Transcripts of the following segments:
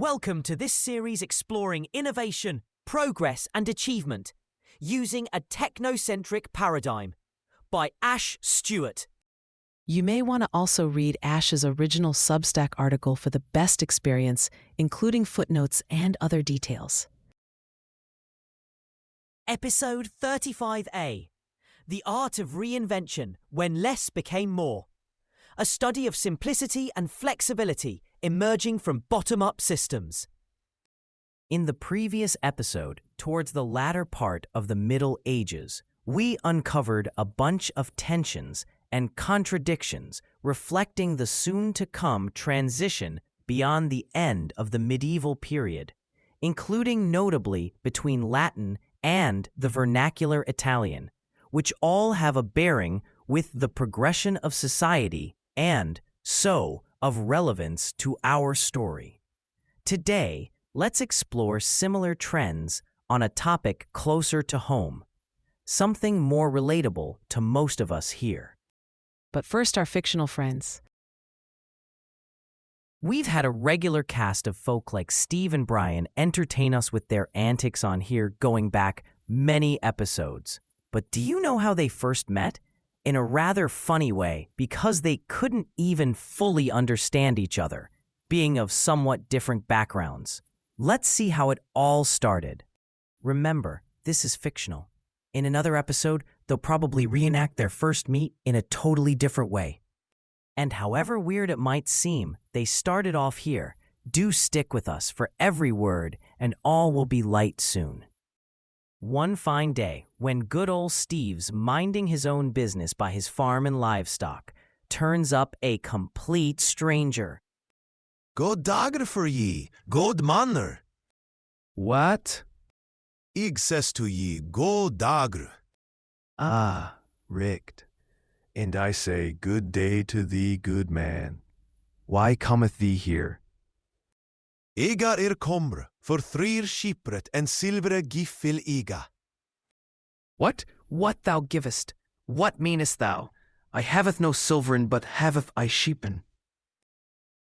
Welcome to this series exploring innovation, progress and achievement using a technocentric paradigm by Ash Stuart. You may want to also read Ash's original Substack article for the best experience, including footnotes and other details. Episode 35A, The Art of Reinvention When Less Became More. A study of simplicity and flexibility emerging from bottom-up systems. In the previous episode, towards the latter part of the Middle Ages, we uncovered a bunch of tensions and contradictions reflecting the soon-to-come transition beyond the end of the medieval period, including notably between Latin and the vernacular Italian, which all have a bearing with the progression of society and, so, of relevance to our story. Today, let's explore similar trends on a topic closer to home, something more relatable to most of us here. But first, our fictional friends. We've had a regular cast of folk like Steve and Brian entertain us with their antics on here going back many episodes. But do you know how they first met? In a rather funny way, because they couldn't even fully understand each other, being of somewhat different backgrounds. Let's see how it all started. Remember, this is fictional. In another episode, they'll probably reenact their first meet in a totally different way. And however weird it might seem, they started off here. Do stick with us for every word, and all will be light soon. One fine day, when good old Steve's minding his own business by his farm and livestock, turns up a complete stranger. God dager for ye, god manner. What? Ig says to ye, god dager. Ah, richt. And I say, good day to thee, good man. Why cometh thee here? Ega kombre, for threer skipret and silvere giffil ega. What thou givest? What meanest thou? I haveth no silveren, but haveth I sheepen.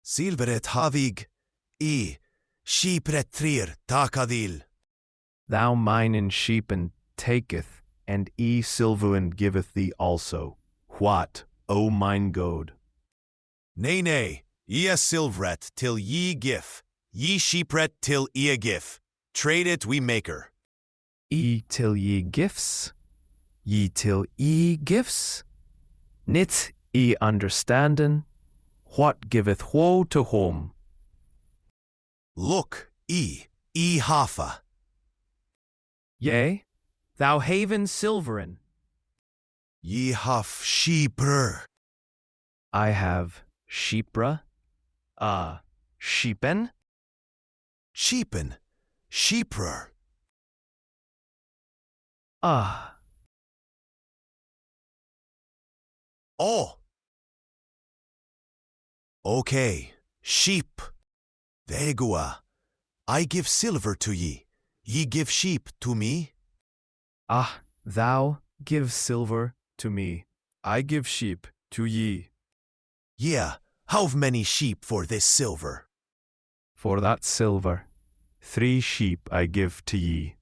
Silveret havig, skipret threer takadil. Thou mine and sheepen taketh, and silveren giveth thee also. What, O mine god? Nay, ye silveret till ye gif, ye sheepret till ye gif. Trade it we maker. Till ye gifts? Ye till gifts? Nit understanden? What giveth woe to whom? Look, hafa. Yea, thou haven silveren. Ye haf sheeper. I have sheepra, sheepen? Sheepen, sheeprer. Oh. Okay, sheep. Vegua. I give silver to ye. Ye give sheep to me? Thou give silver to me. I give sheep to ye. Yeah, how many sheep for this silver? For that silver, 3 sheep I give to ye.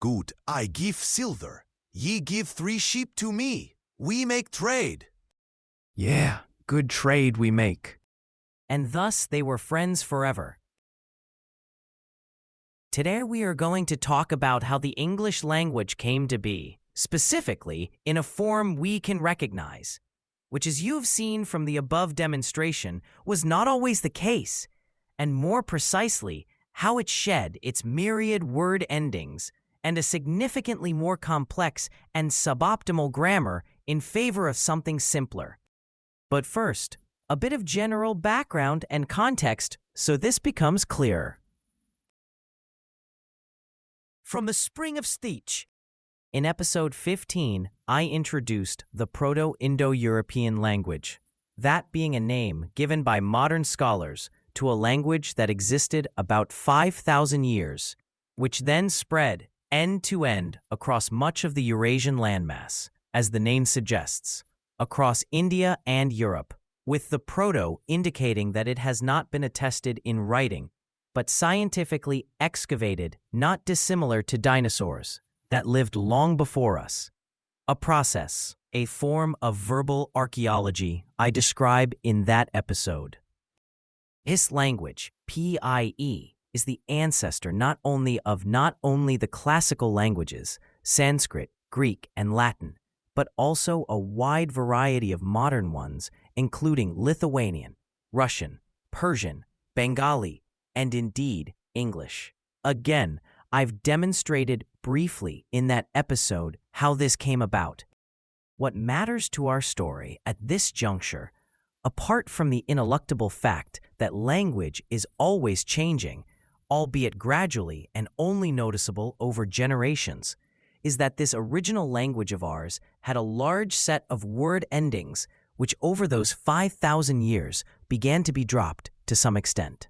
Good, I give silver. Ye give 3 sheep to me. We make trade. Yeah, good trade we make. And thus they were friends forever. Today we are going to talk about how the English language came to be, specifically in a form we can recognize, which, as you've seen from the above demonstration, was not always the case, and more precisely, how it shed its myriad word endings and a significantly more complex and suboptimal grammar in favor of something simpler. But first, a bit of general background and context so this becomes clearer. From the spring of speech. In episode 15, I introduced the Proto-Indo-European language, that being a name given by modern scholars to a language that existed about 5,000 years, which then spread end to end across much of the Eurasian landmass, as the name suggests, across India and Europe, with the Proto indicating that it has not been attested in writing, but scientifically excavated, not dissimilar to dinosaurs that lived long before us. A process, a form of verbal archaeology I describe in that episode. This language, PIE, is the ancestor not only the classical languages, Sanskrit, Greek, and Latin, but also a wide variety of modern ones, including Lithuanian, Russian, Persian, Bengali, and indeed English. Again, I've demonstrated briefly in that episode how this came about. What matters to our story at this juncture, apart from the ineluctable fact that language is always changing, albeit gradually and only noticeable over generations, is that this original language of ours had a large set of word endings which over those 5,000 years began to be dropped to some extent.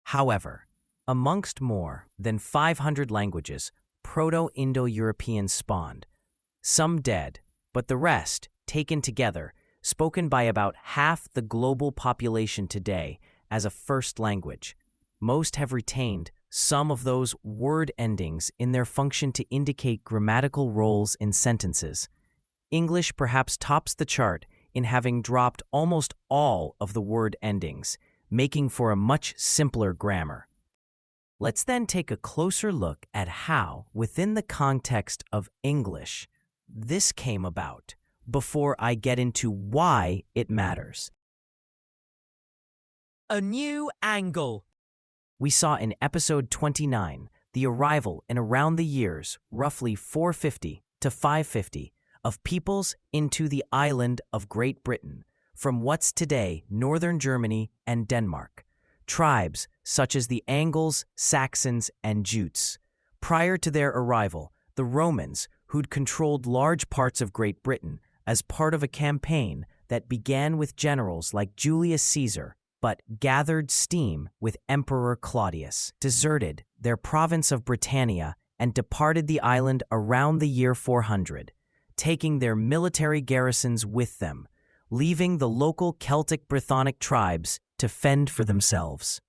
However, amongst more than 500 languages Proto-Indo-European spawned, some dead, but the rest, taken together, spoken by about half the global population today as a first language. Most have retained some of those word endings in their function to indicate grammatical roles in sentences. English perhaps tops the chart in having dropped almost all of the word endings, making for a much simpler grammar. Let's then take a closer look at how, within the context of English, this came about, before I get into why it matters. A new angle. We saw in episode 29 the arrival in around the years roughly 450 to 550 of peoples into the island of Great Britain from what's today northern Germany and Denmark. Tribes such as the Angles, Saxons, and Jutes. Prior to their arrival, the Romans, who'd controlled large parts of Great Britain as part of a campaign that began with generals like Julius Caesar, but gathered steam with Emperor Claudius, deserted their province of Britannia and departed the island around the year 400, taking their military garrisons with them, leaving the local Celtic Brythonic tribes to fend for themselves.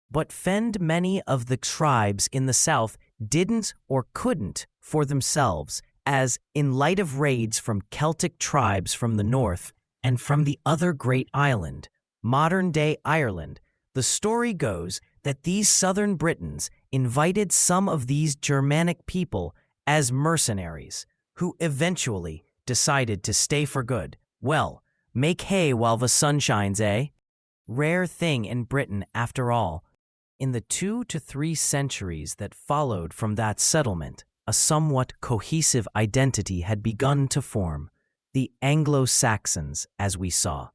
But fend many of the tribes in the south didn't or couldn't for themselves, as in light of raids from Celtic tribes from the north and from the other great island, modern-day Ireland, the story goes that these southern Britons invited some of these Germanic people as mercenaries, who eventually decided to stay for good. Well, make hay while the sun shines, eh? Rare thing in Britain, after all. In the 2 to 3 centuries that followed from that settlement, a somewhat cohesive identity had begun to form, the Anglo-Saxons, as we saw,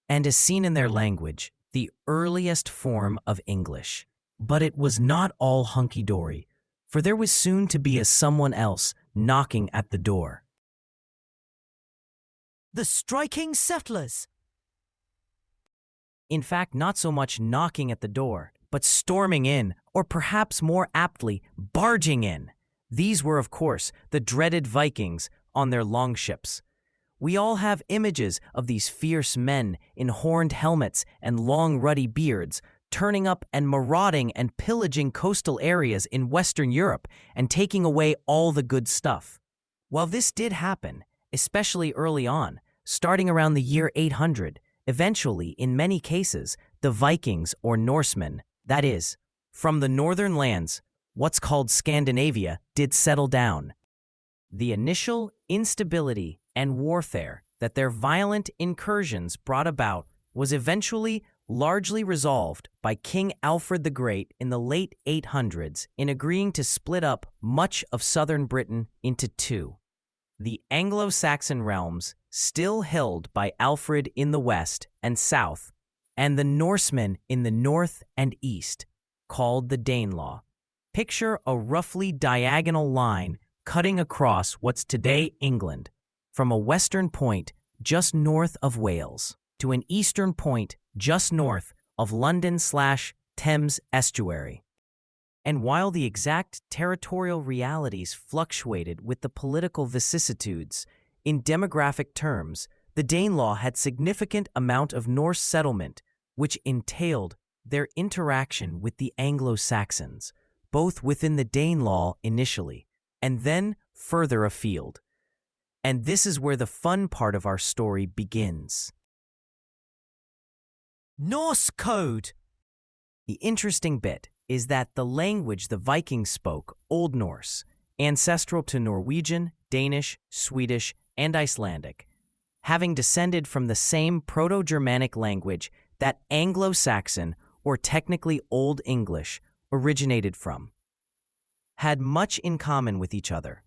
and as seen in their language, the earliest form of English. But it was not all hunky-dory, for there was soon to be a someone else knocking at the door. The striking settlers. In fact, not so much knocking at the door, but storming in, or perhaps more aptly, barging in. These were, of course, the dreaded Vikings on their longships. We all have images of these fierce men in horned helmets and long ruddy beards, turning up and marauding and pillaging coastal areas in Western Europe and taking away all the good stuff. While this did happen, especially early on, starting around the year 800, eventually, in many cases, the Vikings or Norsemen, that is, from the northern lands, what's called Scandinavia, did settle down. The initial instability and warfare that their violent incursions brought about was eventually largely resolved by King Alfred the Great in the late 800s in agreeing to split up much of southern Britain into two. The Anglo-Saxon realms, still held by Alfred in the west and south, and the Norsemen in the north and east, called the Danelaw. Picture a roughly diagonal line cutting across what's today England, from a western point just north of Wales to an eastern point just north of London/Thames estuary. And while the exact territorial realities fluctuated with the political vicissitudes, in demographic terms, the Danelaw had significant amount of Norse settlement, which entailed their interaction with the Anglo-Saxons, both within the Danelaw initially, and then further afield. And this is where the fun part of our story begins. Norse code. The interesting bit is that the language the Vikings spoke, Old Norse, ancestral to Norwegian, Danish, Swedish, and Icelandic, having descended from the same Proto-Germanic language that Anglo-Saxon, or technically Old English, originated from, had much in common with each other.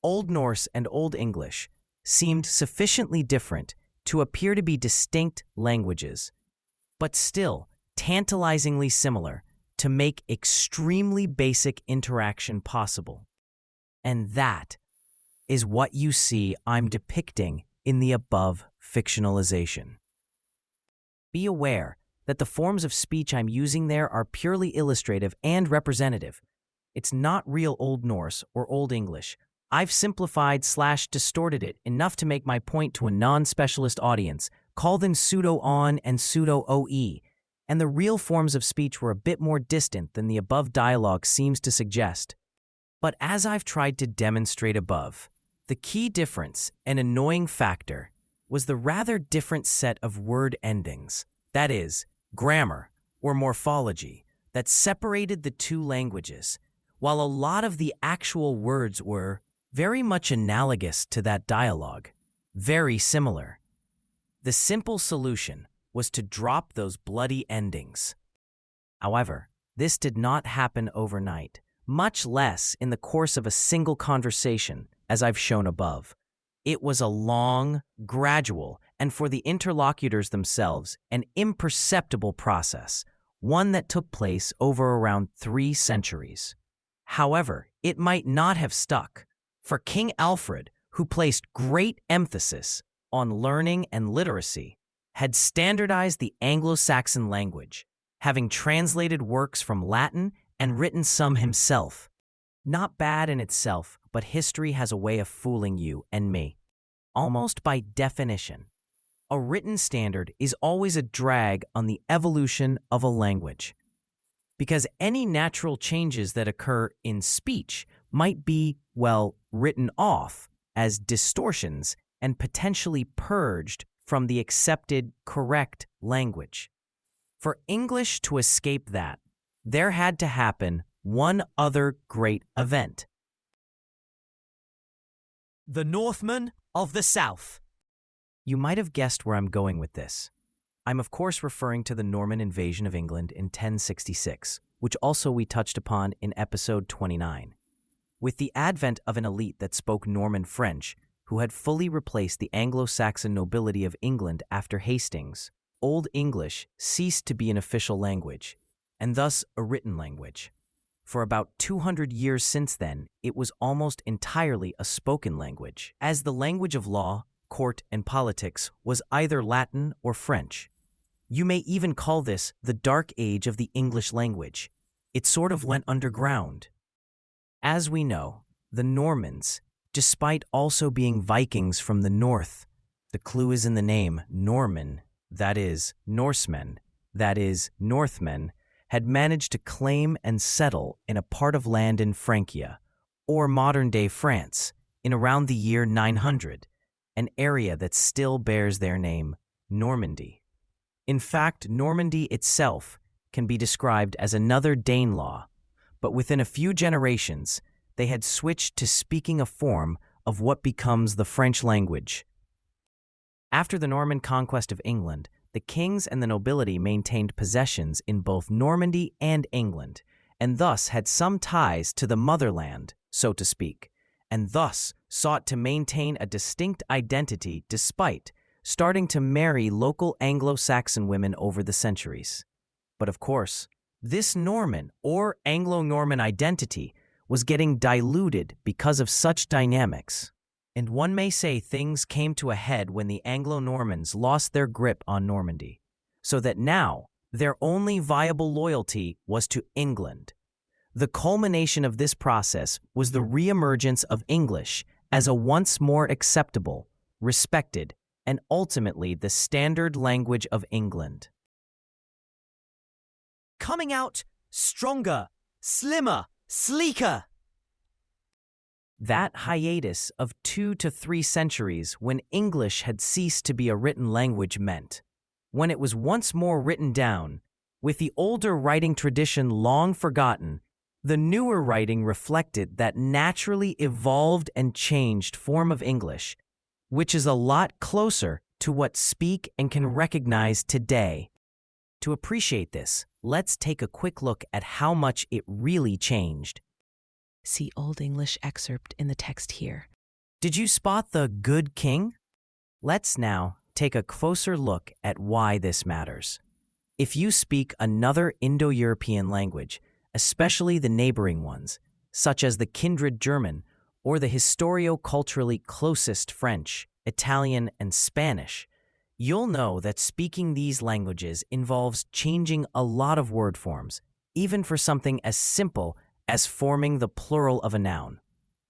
Old Norse and Old English seemed sufficiently different to appear to be distinct languages, but still tantalizingly similar to make extremely basic interaction possible. And that is what you see I'm depicting in the above fictionalization. Be aware that the forms of speech I'm using there are purely illustrative and representative. It's not real Old Norse or Old English. I've simplified/distorted it enough to make my point to a non-specialist audience, call them pseudo-on and pseudo-OE, and the real forms of speech were a bit more distant than the above dialogue seems to suggest. But as I've tried to demonstrate above, the key difference and annoying factor was the rather different set of word endings, that is, grammar or morphology, that separated the two languages, while a lot of the actual words were very much analogous to that dialogue, very similar. The simple solution was to drop those bloody endings. However, this did not happen overnight, much less in the course of a single conversation, as I've shown above. It was a long, gradual, and for the interlocutors themselves, an imperceptible process, one that took place over around 3 centuries. However, it might not have stuck, for King Alfred, who placed great emphasis on learning and literacy, had standardized the Anglo-Saxon language, having translated works from Latin and written some himself. Not bad in itself, but history has a way of fooling you and me. Almost by definition, a written standard is always a drag on the evolution of a language, because any natural changes that occur in speech might be, well, written off as distortions and potentially purged from the accepted, correct language. For English to escape that, there had to happen one other great event. The Northmen of the South. You might have guessed where I'm going with this. I'm of course referring to the Norman invasion of England in 1066, which also we touched upon in episode 29. With the advent of an elite that spoke Norman French, who had fully replaced the Anglo-Saxon nobility of England after Hastings, Old English ceased to be an official language, and thus a written language. For about 200 years since then, it was almost entirely a spoken language, as the language of law, court, and politics was either Latin or French. You may even call this the dark age of the English language. It sort of went underground. As we know, the Normans, despite also being Vikings from the north, the clue is in the name Norman, that is, Norsemen, that is, Northmen, had managed to claim and settle in a part of land in Francia, or modern-day France, in around the year 900, an area that still bears their name, Normandy. In fact, Normandy itself can be described as another Danelaw, but within a few generations, they had switched to speaking a form of what becomes the French language. After the Norman conquest of England, the kings and the nobility maintained possessions in both Normandy and England, and thus had some ties to the motherland, so to speak, and thus sought to maintain a distinct identity despite starting to marry local Anglo-Saxon women over the centuries. But of course, this Norman or Anglo-Norman identity was getting diluted because of such dynamics. And one may say things came to a head when the Anglo-Normans lost their grip on Normandy, so that now their only viable loyalty was to England. The culmination of this process was the reemergence of English as a once more acceptable, respected, and ultimately the standard language of England. coming out stronger, slimmer, sleeker. That hiatus of 2 to 3 centuries when English had ceased to be a written language meant, when it was once more written down, with the older writing tradition long forgotten, the newer writing reflected that naturally evolved and changed form of English, which is a lot closer to what speak and can recognize today. To appreciate this, let's take a quick look at how much it really changed. See Old English excerpt in the text here. Did you spot the good king? Let's now take a closer look at why this matters. If you speak another Indo-European language, especially the neighboring ones, such as the kindred German or the historio-culturally closest French, Italian, and Spanish, you'll know that speaking these languages involves changing a lot of word forms, even for something as simple as forming the plural of a noun,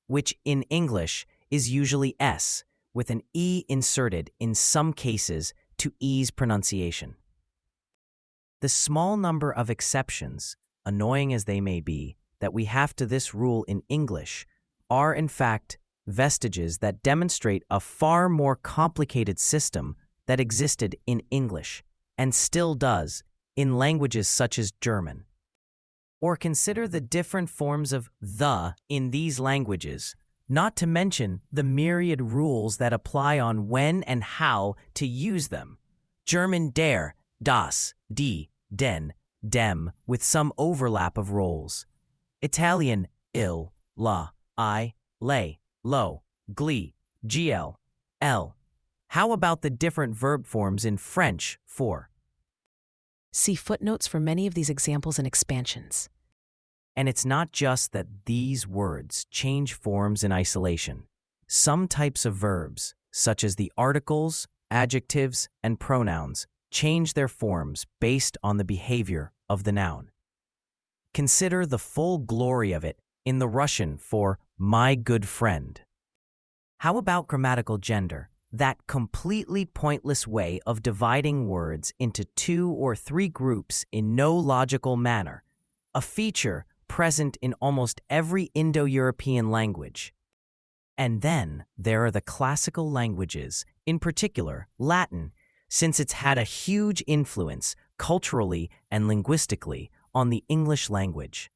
which in English is usually S, with an E inserted in some cases to ease pronunciation. The small number of exceptions, annoying as they may be, that we have to this rule in English are in fact vestiges that demonstrate a far more complicated system that existed in English, and still does, in languages such as German. Or consider the different forms of the in these languages, not to mention the myriad rules that apply on when and how to use them. German der, das, die, den, dem, with some overlap of roles. Italian il, la, I, lei, lo, gli, gl, l. How about the different verb forms in French for? See footnotes for many of these examples and expansions. And it's not just that these words change forms in isolation. Some types of verbs, such as the articles, adjectives, and pronouns, change their forms based on the behavior of the noun. Consider the full glory of it in the Russian for my good friend. How about grammatical gender? That completely pointless way of dividing words into 2 or 3 groups in no logical manner, a feature present in almost every Indo-European language. And then there are the classical languages, in particular Latin, since it's had a huge influence culturally and linguistically on the English language.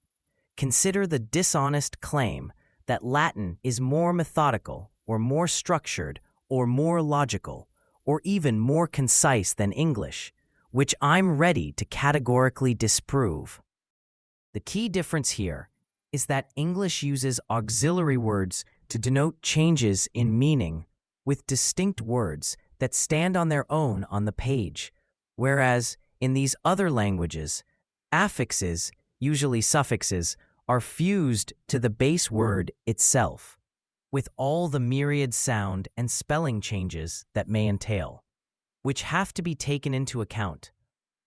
Consider the dishonest claim that Latin is more methodical or more structured or more logical, or even more concise than English, which I'm ready to categorically disprove. The key difference here is that English uses auxiliary words to denote changes in meaning with distinct words that stand on their own on the page, whereas in these other languages, affixes, usually suffixes, are fused to the base word itself, with all the myriad sound and spelling changes that may entail, which have to be taken into account.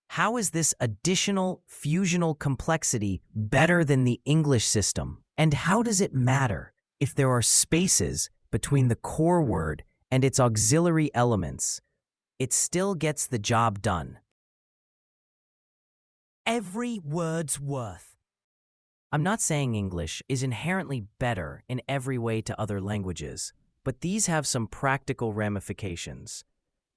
How is this additional fusional complexity better than the English system? And how does it matter if there are spaces between the core word and its auxiliary elements? It still gets the job done. Every word's worth. I'm not saying English is inherently better in every way to other languages, but these have some practical ramifications.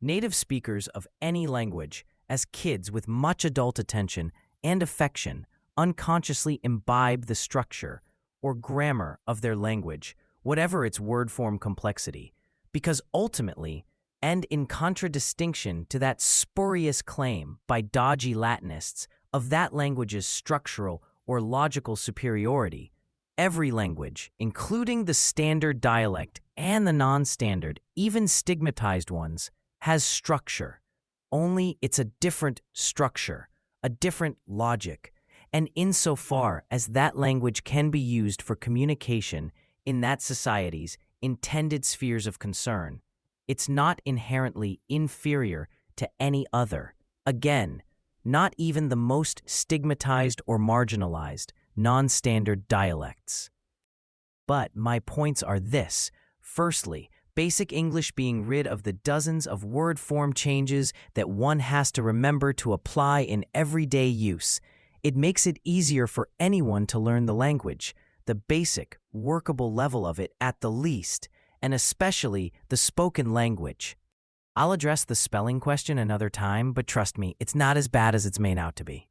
Native speakers of any language, as kids with much adult attention and affection, unconsciously imbibe the structure or grammar of their language, whatever its word form complexity, because ultimately, and in contradistinction to that spurious claim by dodgy Latinists of that language's structural or logical superiority, every language, including the standard dialect and the non-standard, even stigmatized ones, has structure. Only it's a different structure, a different logic, and insofar as that language can be used for communication in that society's intended spheres of concern, it's not inherently inferior to any other. Again, not even the most stigmatized or marginalized non-standard dialects. But my points are this. Firstly, basic English being rid of the dozens of word form changes that one has to remember to apply in everyday use. It makes it easier for anyone to learn the language, the basic, workable level of it at the least, and especially the spoken language. I'll address the spelling question another time, but trust me, it's not as bad as it's made out to be.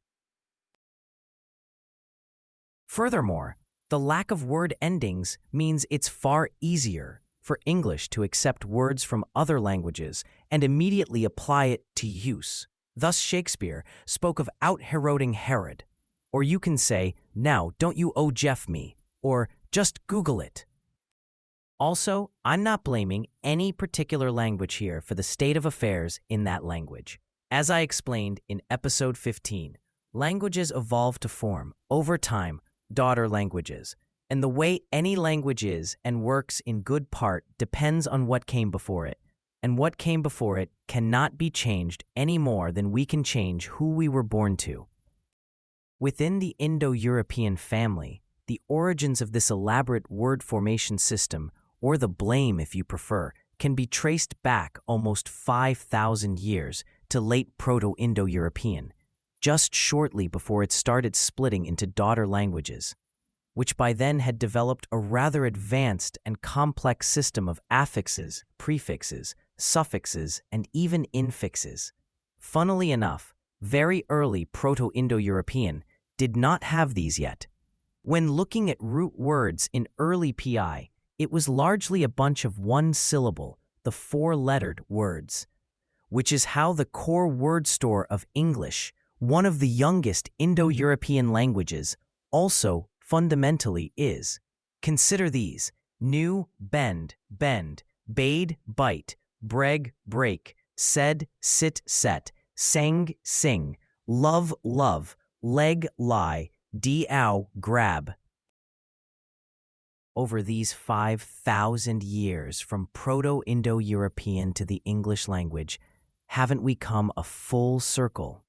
Furthermore, the lack of word endings means it's far easier for English to accept words from other languages and immediately apply it to use. Thus, Shakespeare spoke of out-Heroding Herod. Or you can say, "Now, don't you owe Jeff me," or "Just Google it." Also, I'm not blaming any particular language here for the state of affairs in that language. As I explained in episode 15, languages evolve to form, over time, daughter languages, and the way any language is and works in good part depends on what came before it, and what came before it cannot be changed any more than we can change who we were born to. Within the Indo-European family, the origins of this elaborate word formation system, or the blame if you prefer, can be traced back almost 5,000 years to late Proto-Indo-European, just shortly before it started splitting into daughter languages, which by then had developed a rather advanced and complex system of affixes, prefixes, suffixes, and even infixes. Funnily enough, very early Proto-Indo-European did not have these yet. When looking at root words in early PI, it was largely a bunch of one-syllable, the four-lettered words, which is how the core word store of English, one of the youngest Indo-European languages, also fundamentally is. Consider these: new, bend, bade, bite, breg, break, said, sit, set, sang, sing, love, leg, lie, ow, grab. Over these 5,000 years from Proto-Indo-European to the English language, haven't we come a full circle?